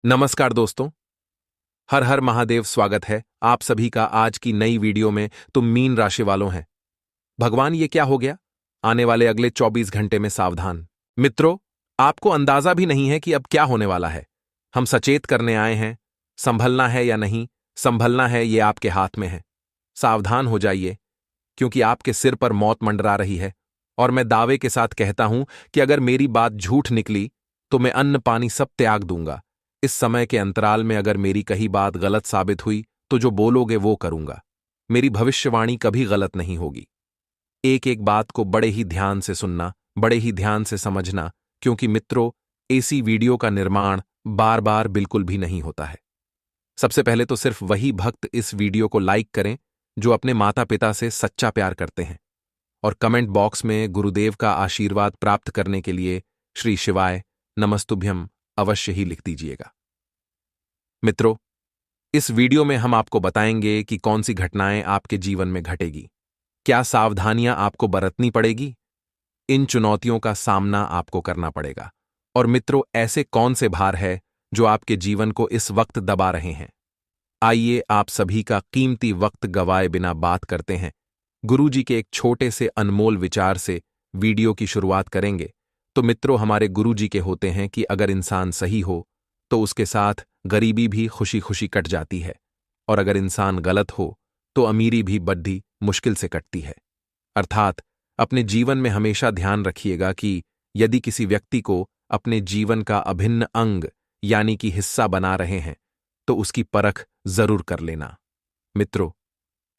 नमस्कार दोस्तों। हर हर महादेव। स्वागत है आप सभी का आज की नई वीडियो में। तुम मीन राशि वालों हैं। भगवान ये क्या हो गया? आने वाले अगले 24 घंटे में सावधान। मित्रों, आपको अंदाजा भी नहीं है कि अब क्या होने वाला है। हम सचेत करने आए हैं। संभलना है या नहीं संभलना है, ये आपके हाथ में है। सावधान हो जाइए, क्योंकि आपके सिर पर मौत मंडरा रही है। और मैं दावे के साथ कहता हूं कि अगर मेरी बात झूठ निकली तो मैं अन्न पानी सब त्याग दूंगा। इस समय के अंतराल में अगर मेरी कही बात गलत साबित हुई तो जो बोलोगे वो करूंगा। मेरी भविष्यवाणी कभी गलत नहीं होगी। एक एक बात को बड़े ही ध्यान से सुनना, बड़े ही ध्यान से समझना, क्योंकि मित्रों, ऐसी वीडियो का निर्माण बार बार बिल्कुल भी नहीं होता है। सबसे पहले तो सिर्फ वही भक्त इस वीडियो को लाइक करें जो अपने माता पिता से सच्चा प्यार करते हैं, और कमेंट बॉक्स में गुरुदेव का आशीर्वाद प्राप्त करने के लिए श्री शिवाय नमस्तुभ्यम अवश्य ही लिख दीजिएगा। मित्रों, इस वीडियो में हम आपको बताएंगे कि कौन सी घटनाएं आपके जीवन में घटेगी, क्या सावधानियां आपको बरतनी पड़ेगी, इन चुनौतियों का सामना आपको करना पड़ेगा। और मित्रों, ऐसे कौन से भार है जो आपके जीवन को इस वक्त दबा रहे हैं। आइए आप सभी का कीमती वक्त गवाए बिना बात करते हैं। गुरुजी के एक छोटे से अनमोल विचार से वीडियो की शुरुआत करेंगे। तो मित्रों, हमारे गुरुजी के होते हैं कि अगर इंसान सही हो तो उसके साथ गरीबी भी खुशी खुशी कट जाती है, और अगर इंसान गलत हो तो अमीरी भी बड़ी मुश्किल से कटती है। अर्थात अपने जीवन में हमेशा ध्यान रखिएगा कि यदि किसी व्यक्ति को अपने जीवन का अभिन्न अंग यानी कि हिस्सा बना रहे हैं तो उसकी परख जरूर कर लेना। मित्रों,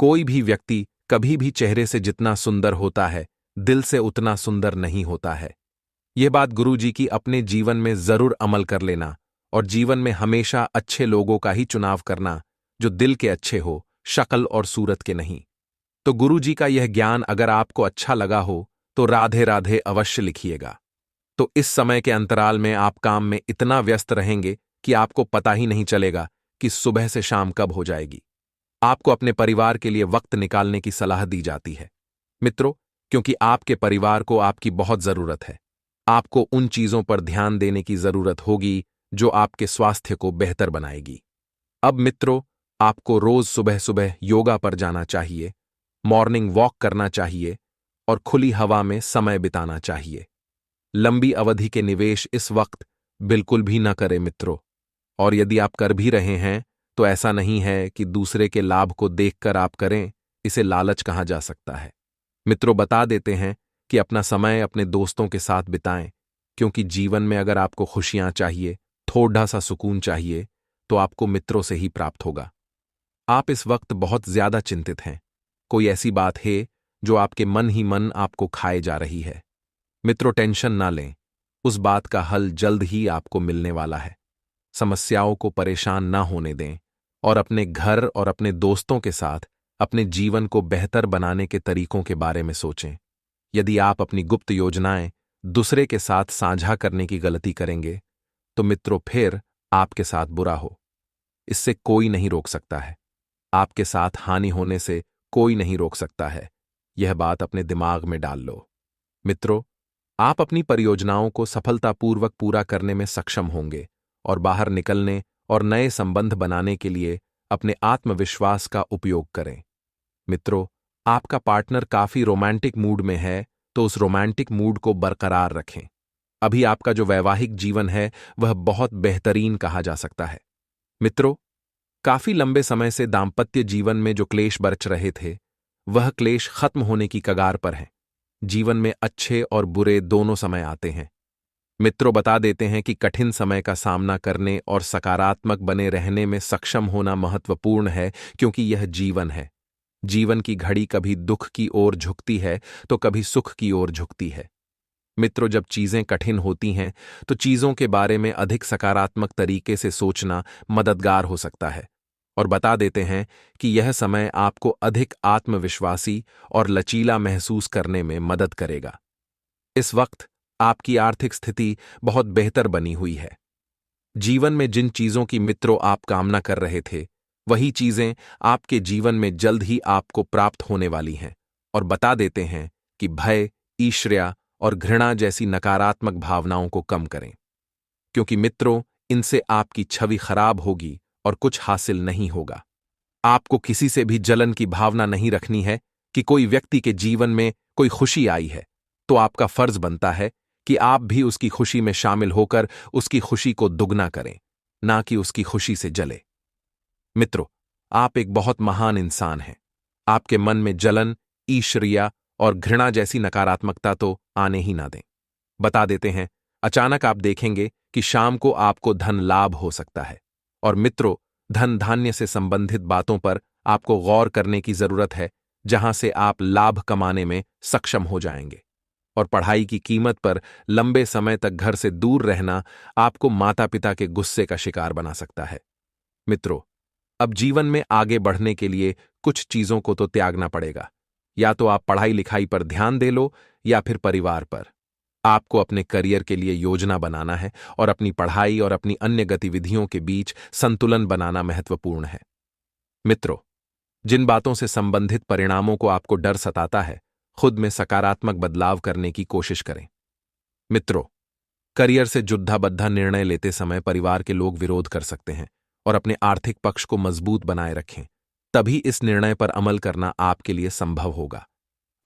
कोई भी व्यक्ति कभी भी चेहरे से जितना सुंदर होता है, दिल से उतना सुंदर नहीं होता है। यह बात गुरुजी की अपने जीवन में जरूर अमल कर लेना, और जीवन में हमेशा अच्छे लोगों का ही चुनाव करना जो दिल के अच्छे हो, शक्ल और सूरत के नहीं। तो गुरुजी का यह ज्ञान अगर आपको अच्छा लगा हो तो राधे राधे अवश्य लिखिएगा। तो इस समय के अंतराल में आप काम में इतना व्यस्त रहेंगे कि आपको पता ही नहीं चलेगा कि सुबह से शाम कब हो जाएगी। आपको अपने परिवार के लिए वक्त निकालने की सलाह दी जाती है मित्रों, क्योंकि आपके परिवार को आपकी बहुत जरूरत है। आपको उन चीजों पर ध्यान देने की जरूरत होगी जो आपके स्वास्थ्य को बेहतर बनाएगी। अब मित्रों, आपको रोज सुबह सुबह योगा पर जाना चाहिए, मॉर्निंग वॉक करना चाहिए और खुली हवा में समय बिताना चाहिए। लंबी अवधि के निवेश इस वक्त बिल्कुल भी न करें मित्रों। और यदि आप कर भी रहे हैं तो ऐसा नहीं है कि दूसरे के लाभ को देखकर आप करें, इसे लालच कहा जा सकता है। मित्रों, बता देते हैं कि अपना समय अपने दोस्तों के साथ बिताएं, क्योंकि जीवन में अगर आपको खुशियां चाहिए, थोड़ा सा सुकून चाहिए, तो आपको मित्रों से ही प्राप्त होगा। आप इस वक्त बहुत ज्यादा चिंतित हैं। कोई ऐसी बात है जो आपके मन ही मन आपको खाए जा रही है। मित्रों, टेंशन ना लें, उस बात का हल जल्द ही आपको मिलने वाला है। समस्याओं को परेशान ना होने दें, और अपने घर और अपने दोस्तों के साथ अपने जीवन को बेहतर बनाने के तरीकों के बारे में सोचें। यदि आप अपनी गुप्त योजनाएं दूसरे के साथ साझा करने की गलती करेंगे तो मित्रों फिर आपके साथ बुरा हो। इससे कोई नहीं रोक सकता है। आपके साथ हानि होने से कोई नहीं रोक सकता है। यह बात अपने दिमाग में डाल लो। मित्रों, आप अपनी परियोजनाओं को सफलतापूर्वक पूरा करने में सक्षम होंगे, और बाहर निकलने और नए संबंध बनाने के लिए अपने आत्मविश्वास का उपयोग करें। मित्रों, आपका पार्टनर काफी रोमांटिक मूड में है तो उस रोमांटिक मूड को बरकरार रखें। अभी आपका जो वैवाहिक जीवन है वह बहुत बेहतरीन कहा जा सकता है। मित्रों, काफी लंबे समय से दाम्पत्य जीवन में जो क्लेश बरच रहे थे वह क्लेश खत्म होने की कगार पर हैं। जीवन में अच्छे और बुरे दोनों समय आते हैं। मित्रों, बता देते हैं कि कठिन समय का सामना करने और सकारात्मक बने रहने में सक्षम होना महत्वपूर्ण है, क्योंकि यह जीवन है। जीवन की घड़ी कभी दुख की ओर झुकती है तो कभी सुख की ओर झुकती है। मित्रों, जब चीजें कठिन होती हैं तो चीजों के बारे में अधिक सकारात्मक तरीके से सोचना मददगार हो सकता है। और बता देते हैं कि यह समय आपको अधिक आत्मविश्वासी और लचीला महसूस करने में मदद करेगा। इस वक्त आपकी आर्थिक स्थिति बहुत बेहतर बनी हुई है। जीवन में जिन चीजों की मित्रों आप कामना कर रहे थे वही चीजें आपके जीवन में जल्द ही आपको प्राप्त होने वाली हैं। और बता देते हैं कि भय, ईर्ष्या और घृणा जैसी नकारात्मक भावनाओं को कम करें, क्योंकि मित्रों, इनसे आपकी छवि खराब होगी और कुछ हासिल नहीं होगा। आपको किसी से भी जलन की भावना नहीं रखनी है कि कोई व्यक्ति के जीवन में कोई खुशी आई है, तो आपका फर्ज बनता है कि आप भी उसकी खुशी में शामिल होकर उसकी खुशी को दुगना करें, ना कि उसकी खुशी से जले। मित्रों, आप एक बहुत महान इंसान हैं। आपके मन में जलन, ईर्ष्या और घृणा जैसी नकारात्मकता तो आने ही ना दें। बता देते हैं, अचानक आप देखेंगे कि शाम को आपको धन लाभ हो सकता है। और मित्रों, धन धान्य से संबंधित बातों पर आपको गौर करने की जरूरत है, जहां से आप लाभ कमाने में सक्षम हो जाएंगे। और पढ़ाई की कीमत पर लंबे समय तक घर से दूर रहना आपको माता पिता के गुस्से का शिकार बना सकता है। मित्रों, अब जीवन में आगे बढ़ने के लिए कुछ चीजों को तो त्यागना पड़ेगा। या तो आप पढ़ाई लिखाई पर ध्यान दे लो या फिर परिवार पर। आपको अपने करियर के लिए योजना बनाना है और अपनी पढ़ाई और अपनी अन्य गतिविधियों के बीच संतुलन बनाना महत्वपूर्ण है। मित्रों, जिन बातों से संबंधित परिणामों को आपको डर सताता है, खुद में सकारात्मक बदलाव करने की कोशिश करें। मित्रों, करियर से जुद्धाबद्धा निर्णय लेते समय परिवार के लोग विरोध कर सकते हैं और अपने आर्थिक पक्ष को मजबूत बनाए रखें। तभी इस निर्णय पर अमल करना आपके लिए संभव होगा।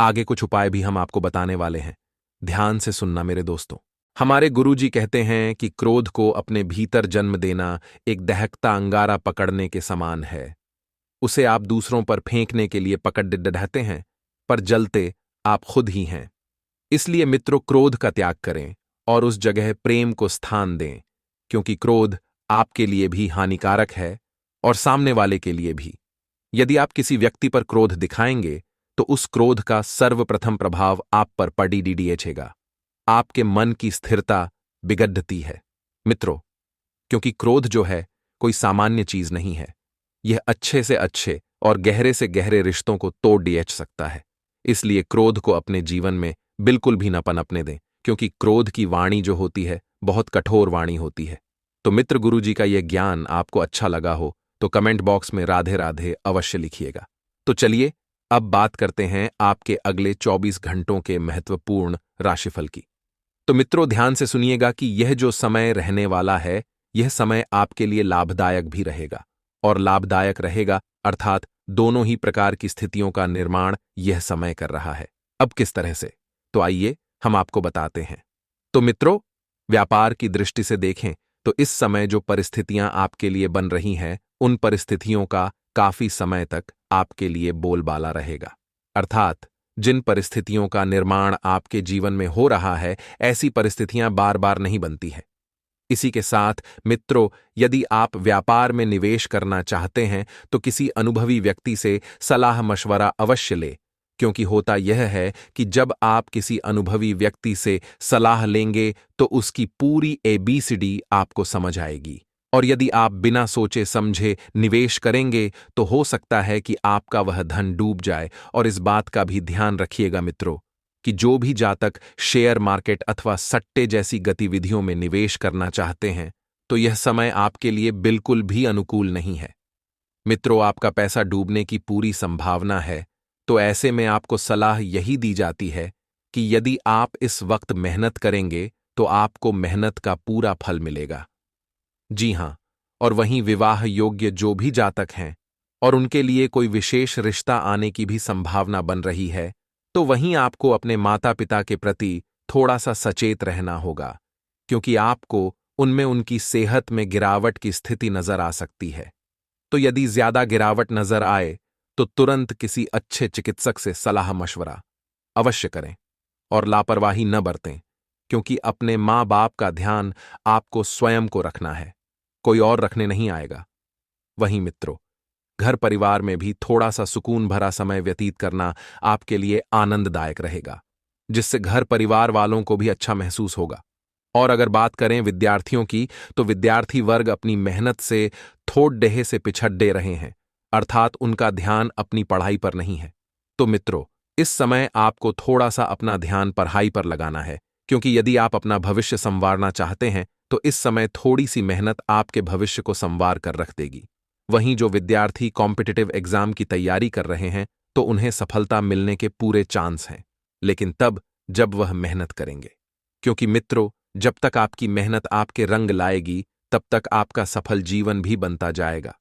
आगे कुछ उपाय भी हम आपको बताने वाले हैं। ध्यान से सुनना मेरे दोस्तों। हमारे गुरुजी कहते हैं कि क्रोध को अपने भीतर जन्म देना एक दहकता अंगारा पकड़ने के समान है। उसे आप दूसरों पर फेंकने के लिए पकड़ रहते हैं, पर जलते आप खुद ही हैं। इसलिए मित्रों, क्रोध का त्याग करें और उस जगह प्रेम को स्थान दें, क्योंकि क्रोध आपके लिए भी हानिकारक है और सामने वाले के लिए भी। यदि आप किसी व्यक्ति पर क्रोध दिखाएंगे तो उस क्रोध का सर्वप्रथम प्रभाव आप पर पड़ेगा। आपके मन की स्थिरता बिगड़ती है मित्रों, क्योंकि क्रोध जो है कोई सामान्य चीज नहीं है। यह अच्छे से अच्छे और गहरे से गहरे रिश्तों को तोड़ सकता है। इसलिए क्रोध को अपने जीवन में बिल्कुल भी न पनपने दें, क्योंकि क्रोध की वाणी जो होती है बहुत कठोर वाणी होती है। तो मित्र, गुरुजी का यह ज्ञान आपको अच्छा लगा हो तो कमेंट बॉक्स में राधे राधे अवश्य लिखिएगा। तो चलिए अब बात करते हैं आपके अगले 24 घंटों के महत्वपूर्ण राशिफल की। तो मित्रों, ध्यान से सुनिएगा कि यह जो समय रहने वाला है, यह समय आपके लिए लाभदायक भी रहेगा। और लाभदायक रहेगा अर्थात दोनों ही प्रकार की स्थितियों का निर्माण यह समय कर रहा है। अब किस तरह से, तो आइए हम आपको बताते हैं। तो मित्रों, व्यापार की दृष्टि से देखें तो इस समय जो परिस्थितियां आपके लिए बन रही हैं, उन परिस्थितियों का काफी समय तक आपके लिए बोलबाला रहेगा। अर्थात जिन परिस्थितियों का निर्माण आपके जीवन में हो रहा है, ऐसी परिस्थितियां बार बार नहीं बनती हैं। इसी के साथ मित्रों, यदि आप व्यापार में निवेश करना चाहते हैं तो किसी अनुभवी व्यक्ति से सलाह मशवरा अवश्य लें, क्योंकि होता यह है कि जब आप किसी अनुभवी व्यक्ति से सलाह लेंगे तो उसकी पूरी ABCD आपको समझ आएगी। और यदि आप बिना सोचे समझे निवेश करेंगे तो हो सकता है कि आपका वह धन डूब जाए। और इस बात का भी ध्यान रखिएगा मित्रों कि जो भी जातक शेयर मार्केट अथवा सट्टे जैसी गतिविधियों में निवेश करना चाहते हैं, तो यह समय आपके लिए बिल्कुल भी अनुकूल नहीं है। मित्रों, आपका पैसा डूबने की पूरी संभावना है। तो ऐसे में आपको सलाह यही दी जाती है कि यदि आप इस वक्त मेहनत करेंगे तो आपको मेहनत का पूरा फल मिलेगा। जी हां, और वहीं विवाह योग्य जो भी जातक हैं और उनके लिए कोई विशेष रिश्ता आने की भी संभावना बन रही है, तो वहीं आपको अपने माता पिता के प्रति थोड़ा सा सचेत रहना होगा, क्योंकि आपको उनमें उनकी सेहत में गिरावट की स्थिति नजर आ सकती है। तो यदि ज्यादा गिरावट नजर आए तो तुरंत किसी अच्छे चिकित्सक से सलाह मशवरा अवश्य करें और लापरवाही न बरतें, क्योंकि अपने माँ बाप का ध्यान आपको स्वयं को रखना है, कोई और रखने नहीं आएगा। वहीं मित्रों, घर परिवार में भी थोड़ा सा सुकून भरा समय व्यतीत करना आपके लिए आनंददायक रहेगा, जिससे घर परिवार वालों को भी अच्छा महसूस होगा। और अगर बात करें विद्यार्थियों की, तो विद्यार्थी वर्ग अपनी मेहनत से थोड़ डेहे से पिछड़ दे रहे हैं, अर्थात उनका ध्यान अपनी पढ़ाई पर नहीं है। तो मित्रों, इस समय आपको थोड़ा सा अपना ध्यान पढ़ाई पर लगाना है, क्योंकि यदि आप अपना भविष्य संवारना चाहते हैं तो इस समय थोड़ी सी मेहनत आपके भविष्य को संवार कर रख देगी। वहीं जो विद्यार्थी कॉम्पिटिटिव एग्जाम की तैयारी कर रहे हैं, तो उन्हें सफलता मिलने के पूरे चांस हैं, लेकिन तब जब वह मेहनत करेंगे। क्योंकि मित्रों, जब तक आपकी मेहनत आपके रंग लाएगी, तब तक आपका सफल जीवन भी बनता जाएगा।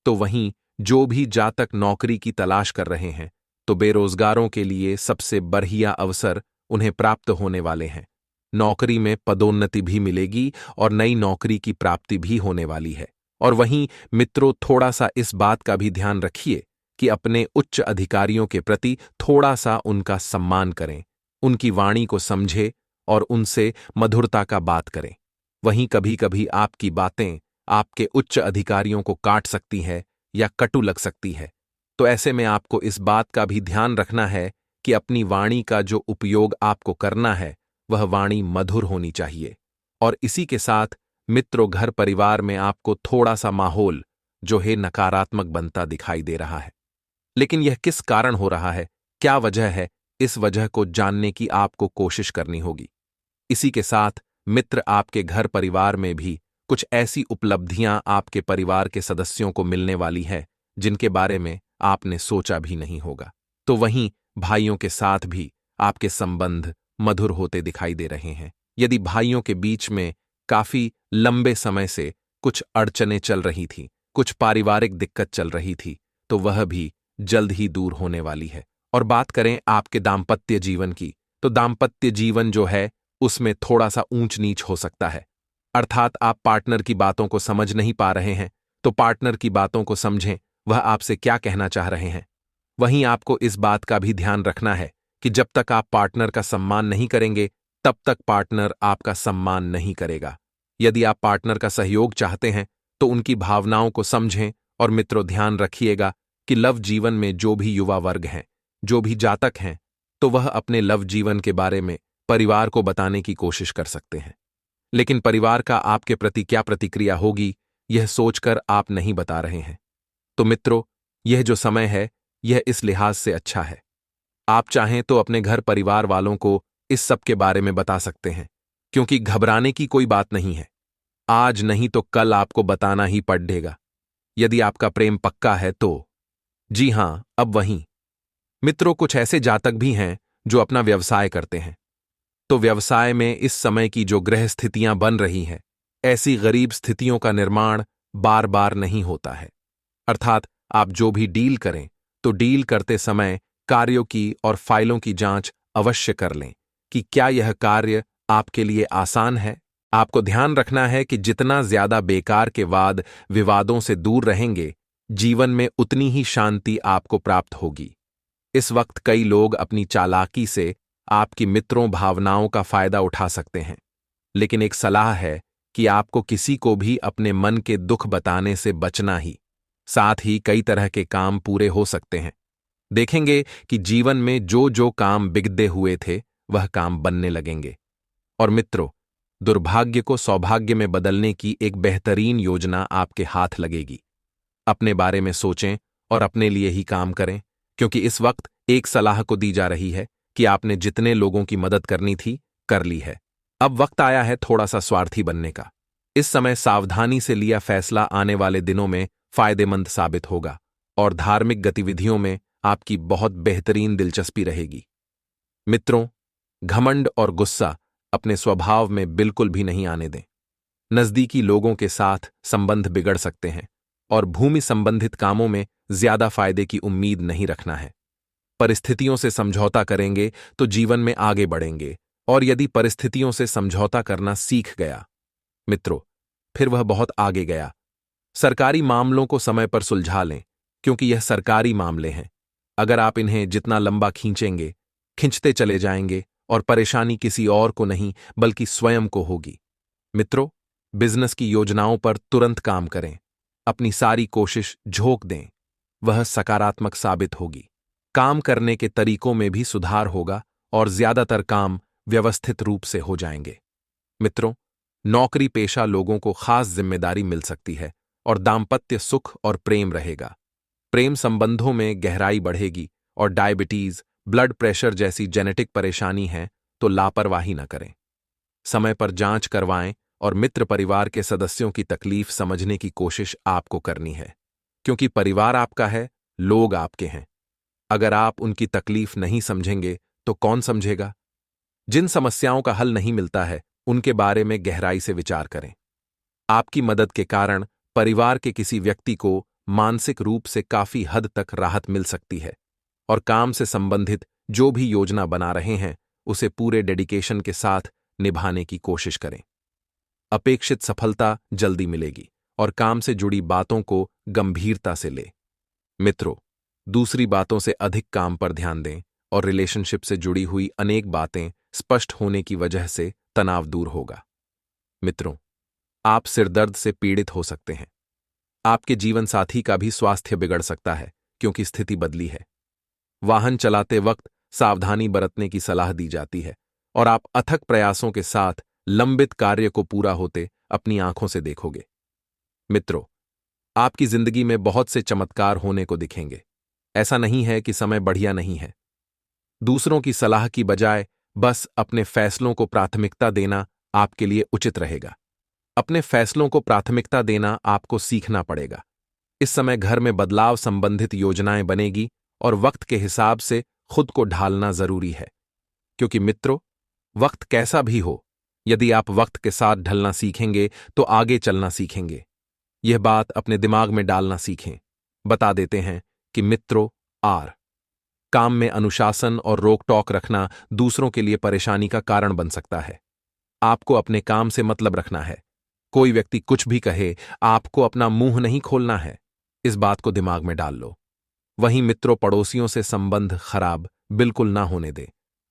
तो वहीं जो भी जातक नौकरी की तलाश कर रहे हैं, तो बेरोजगारों के लिए सबसे बढ़िया अवसर उन्हें प्राप्त होने वाले हैं। नौकरी में पदोन्नति भी मिलेगी और नई नौकरी की प्राप्ति भी होने वाली है। और वहीं मित्रों, थोड़ा सा इस बात का भी ध्यान रखिए कि अपने उच्च अधिकारियों के प्रति थोड़ा सा उनका सम्मान करें, उनकी वाणी को समझे और उनसे मधुरता का बात करें। वहीं कभी कभी आपकी बातें आपके उच्च अधिकारियों को काट सकती है या कटु लग सकती है। तो ऐसे में आपको इस बात का भी ध्यान रखना है कि अपनी वाणी का जो उपयोग आपको करना है वह वाणी मधुर होनी चाहिए। और इसी के साथ मित्रों, घर परिवार में आपको थोड़ा सा माहौल जो है नकारात्मक बनता दिखाई दे रहा है। लेकिन यह किस कारण हो रहा है, क्या वजह है, इस वजह को जानने की आपको कोशिश करनी होगी। इसी के साथ मित्र, आपके घर परिवार में भी कुछ ऐसी उपलब्धियां आपके परिवार के सदस्यों को मिलने वाली है जिनके बारे में आपने सोचा भी नहीं होगा। तो वहीं भाइयों के साथ भी आपके संबंध मधुर होते दिखाई दे रहे हैं। यदि भाइयों के बीच में काफी लंबे समय से कुछ अड़चनें चल रही थी, कुछ पारिवारिक दिक्कत चल रही थी, तो वह भी जल्द ही दूर होने वाली है। और बात करें आपके दाम्पत्य जीवन की, तो दाम्पत्य जीवन जो है उसमें थोड़ा सा ऊंच नीच हो सकता है। अर्थात आप पार्टनर की बातों को समझ नहीं पा रहे हैं, तो पार्टनर की बातों को समझें, वह आपसे क्या कहना चाह रहे हैं। वहीं आपको इस बात का भी ध्यान रखना है कि जब तक आप पार्टनर का सम्मान नहीं करेंगे, तब तक पार्टनर आपका सम्मान नहीं करेगा। यदि आप पार्टनर का सहयोग चाहते हैं, तो उनकी भावनाओं को समझें। और मित्रों, ध्यान रखिएगा कि लव जीवन में जो भी युवा वर्ग हैं, जो भी जातक हैं, तो वह अपने लव जीवन के बारे में परिवार को बताने की कोशिश कर सकते हैं। लेकिन परिवार का आपके प्रति क्या प्रतिक्रिया होगी, यह सोचकर आप नहीं बता रहे हैं। तो मित्रों, यह जो समय है, यह इस लिहाज से अच्छा है। आप चाहें तो अपने घर परिवार वालों को इस सब के बारे में बता सकते हैं, क्योंकि घबराने की कोई बात नहीं है। आज नहीं तो कल आपको बताना ही पड़ेगा। यदि आपका प्रेम पक्का है तो। जी हां, अब वहीं मित्रों, कुछ ऐसे जातक भी हैं जो अपना व्यवसाय करते हैं। तो व्यवसाय में इस समय की जो ग्रह स्थितियां बन रही हैं, ऐसी गरीब स्थितियों का निर्माण बार बार नहीं होता है। अर्थात आप जो भी डील करें, तो डील करते समय कार्यों की और फाइलों की जांच अवश्य कर लें कि क्या यह कार्य आपके लिए आसान है। आपको ध्यान रखना है कि जितना ज्यादा बेकार के वाद विवादों से दूर रहेंगे, जीवन में उतनी ही शांति आपको प्राप्त होगी। इस वक्त कई लोग अपनी चालाकी से आपकी मित्रों भावनाओं का फायदा उठा सकते हैं। लेकिन एक सलाह है कि आपको किसी को भी अपने मन के दुख बताने से बचना ही। साथ ही कई तरह के काम पूरे हो सकते हैं। देखेंगे कि जीवन में जो जो काम बिगड़े हुए थे, वह काम बनने लगेंगे। और मित्रों, दुर्भाग्य को सौभाग्य में बदलने की एक बेहतरीन योजना आपके हाथ लगेगी। अपने बारे में सोचें और अपने लिए ही काम करें, क्योंकि इस वक्त एक सलाह को दी जा रही है कि आपने जितने लोगों की मदद करनी थी, कर ली है। अब वक्त आया है थोड़ा सा स्वार्थी बनने का। इस समय सावधानी से लिया फैसला आने वाले दिनों में फायदेमंद साबित होगा और धार्मिक गतिविधियों में आपकी बहुत बेहतरीन दिलचस्पी रहेगी। मित्रों, घमंड और गुस्सा अपने स्वभाव में बिल्कुल भी नहीं आने दें। नजदीकी लोगों के साथ संबंध बिगड़ सकते हैं और भूमि संबंधित कामों में ज्यादा फायदे की उम्मीद नहीं रखना है। परिस्थितियों से समझौता करेंगे तो जीवन में आगे बढ़ेंगे, और यदि परिस्थितियों से समझौता करना सीख गया मित्रों, फिर वह बहुत आगे गया। सरकारी मामलों को समय पर सुलझा लें, क्योंकि यह सरकारी मामले हैं। अगर आप इन्हें जितना लंबा खींचेंगे, खींचते चले जाएंगे और परेशानी किसी और को नहीं बल्कि स्वयं को होगी। मित्रों, बिजनेस की योजनाओं पर तुरंत काम करें, अपनी सारी कोशिश झोंक दें, वह सकारात्मक साबित होगी। काम करने के तरीकों में भी सुधार होगा और ज्यादातर काम व्यवस्थित रूप से हो जाएंगे। मित्रों, नौकरी पेशा लोगों को खास जिम्मेदारी मिल सकती है और दाम्पत्य सुख और प्रेम रहेगा। प्रेम संबंधों में गहराई बढ़ेगी और डायबिटीज, ब्लड प्रेशर जैसी जेनेटिक परेशानी है तो लापरवाही न करें। समय पर जांच करवाएं और मित्र परिवार के सदस्यों की तकलीफ समझने की कोशिश आपको करनी है, क्योंकि परिवार आपका है, लोग आपके हैं। अगर आप उनकी तकलीफ नहीं समझेंगे तो कौन समझेगा। जिन समस्याओं का हल नहीं मिलता है, उनके बारे में गहराई से विचार करें। आपकी मदद के कारण परिवार के किसी व्यक्ति को मानसिक रूप से काफी हद तक राहत मिल सकती है और काम से संबंधित जो भी योजना बना रहे हैं उसे पूरे डेडिकेशन के साथ निभाने की कोशिश करें। अपेक्षित सफलता जल्दी मिलेगी और काम से जुड़ी बातों को गंभीरता से ले। मित्रों, दूसरी बातों से अधिक काम पर ध्यान दें और रिलेशनशिप से जुड़ी हुई अनेक बातें स्पष्ट होने की वजह से तनाव दूर होगा। मित्रों, आप सिरदर्द से पीड़ित हो सकते हैं। आपके जीवन साथी का भी स्वास्थ्य बिगड़ सकता है क्योंकि स्थिति बदली है। वाहन चलाते वक्त सावधानी बरतने की सलाह दी जाती है और आप अथक प्रयासों के साथ लंबित कार्य को पूरा होते अपनी आंखों से देखोगे। मित्रों, आपकी जिंदगी में बहुत से चमत्कार होने को दिखेंगे। ऐसा नहीं है कि समय बढ़िया नहीं है। दूसरों की सलाह की बजाय बस अपने फैसलों को प्राथमिकता देना आपके लिए उचित रहेगा। अपने फैसलों को प्राथमिकता देना आपको सीखना पड़ेगा। इस समय घर में बदलाव संबंधित योजनाएं बनेगी और वक्त के हिसाब से खुद को ढालना जरूरी है, क्योंकि मित्रों, वक्त कैसा भी हो, यदि आप वक्त के साथ ढलना सीखेंगे तो आगे चलना सीखेंगे। यह बात अपने दिमाग में डालना सीखें। बता देते हैं कि मित्रों, काम में अनुशासन और रोक टोक रखना दूसरों के लिए परेशानी का कारण बन सकता है। आपको अपने काम से मतलब रखना है। कोई व्यक्ति कुछ भी कहे, आपको अपना मुंह नहीं खोलना है। इस बात को दिमाग में डाल लो। वहीं मित्रों, पड़ोसियों से संबंध खराब बिल्कुल ना होने दे,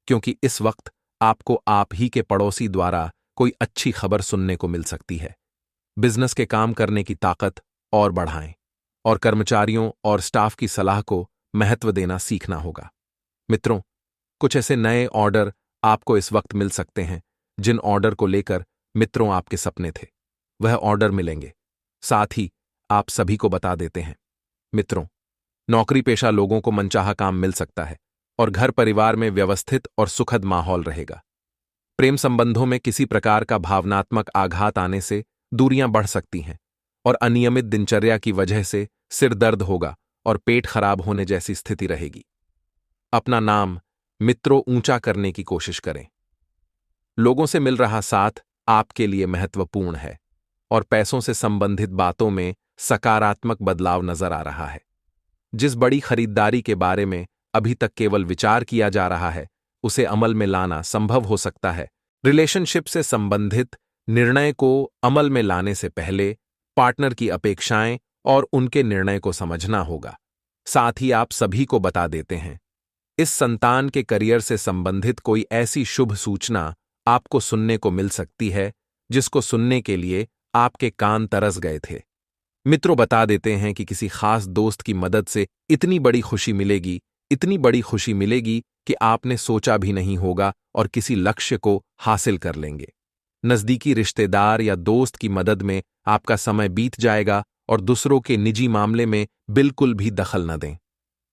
क्योंकि इस वक्त आपको आप ही के पड़ोसी द्वारा कोई अच्छी खबर सुनने को मिल सकती है। बिजनेस के काम करने की ताकत और बढ़ाएं और कर्मचारियों और स्टाफ की सलाह को महत्व देना सीखना होगा। मित्रों, कुछ ऐसे नए ऑर्डर आपको इस वक्त मिल सकते हैं जिन ऑर्डर को लेकर मित्रों आपके सपने थे, वह ऑर्डर मिलेंगे। साथ ही आप सभी को बता देते हैं मित्रों, नौकरी पेशा लोगों को मनचाहा काम मिल सकता है और घर परिवार में व्यवस्थित और सुखद माहौल रहेगा। प्रेम संबंधों में किसी प्रकार का भावनात्मक आघात आने से दूरियां बढ़ सकती हैं और अनियमित दिनचर्या की वजह से सिर दर्द होगा और पेट खराब होने जैसी स्थिति रहेगी। अपना नाम मित्रों ऊंचा करने की कोशिश करें। लोगों से मिल रहा साथ आपके लिए महत्वपूर्ण है और पैसों से संबंधित बातों में सकारात्मक बदलाव नजर आ रहा है। जिस बड़ी खरीदारी के बारे में अभी तक केवल विचार किया जा रहा है, उसे अमल में लाना संभव हो सकता है। रिलेशनशिप से संबंधित निर्णय को अमल में लाने से पहले पार्टनर की अपेक्षाएं और उनके निर्णय को समझना होगा। साथ ही आप सभी को बता देते हैं, इस संतान के करियर से संबंधित कोई ऐसी शुभ सूचना आपको सुनने को मिल सकती है जिसको सुनने के लिए आपके कान तरस गए थे। मित्रों, बता देते हैं कि किसी खास दोस्त की मदद से इतनी बड़ी खुशी मिलेगी कि आपने सोचा भी नहीं होगा और किसी लक्ष्य को हासिल कर लेंगे। नजदीकी रिश्तेदार या दोस्त की मदद में आपका समय बीत जाएगा और दूसरों के निजी मामले में बिल्कुल भी दखल न दें।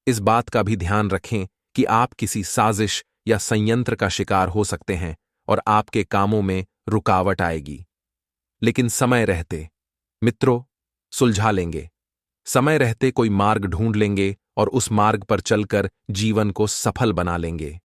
इस बात का भी ध्यान रखें कि आप किसी साजिश या संयंत्र का शिकार हो सकते हैं और आपके कामों में रुकावट आएगी। लेकिन समय रहते मित्रों सुलझा लेंगे। समय रहते कोई मार्ग ढूंढ लेंगे और उस मार्ग पर चलकर जीवन को सफल बना लेंगे।